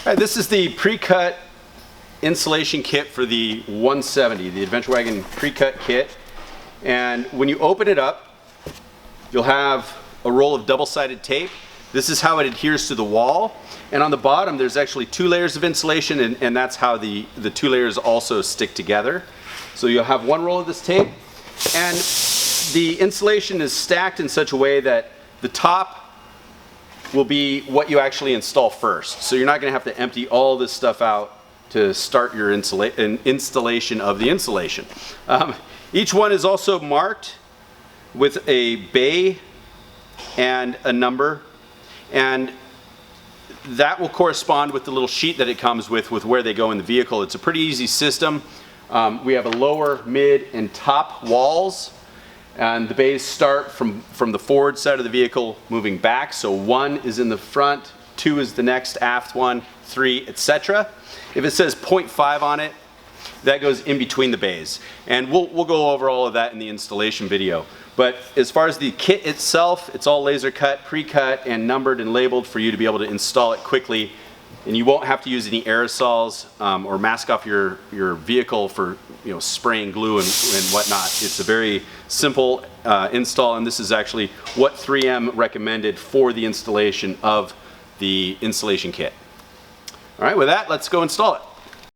All right, this is the pre-cut insulation kit for the 170, the Adventure Wagon pre-cut kit. And when you open it up, you'll have a roll of double-sided tape. This is how it adheres to the wall. And on the bottom, there's actually 2 layers of insulation, and that's how the 2 layers also stick together. So you'll have 1 roll of this tape, and the insulation is stacked in such a way that the top will be what you actually install first. So you're not going to have to empty all this stuff out to start your installation of the insulation. Each one is also marked with a bay and a number, and that will correspond with the little sheet that it comes with where they go in the vehicle. It's a pretty easy system. We have a lower, mid, and top walls. And the bays start from the forward side of the vehicle moving back. So 1 is in the front, 2 is the next aft one, 3, etc. If it says 0.5 on it, that goes in between the bays. And we'll go over all of that in the installation video. But as far as the kit itself, it's all laser cut, pre-cut, and numbered and labeled for you to be able to install it quickly. And you won't have to use any aerosols or mask off your vehicle for spraying glue and whatnot. It's a very simple install, and this is actually what 3M recommended for the installation of the insulation kit. All right, with that, let's go install it.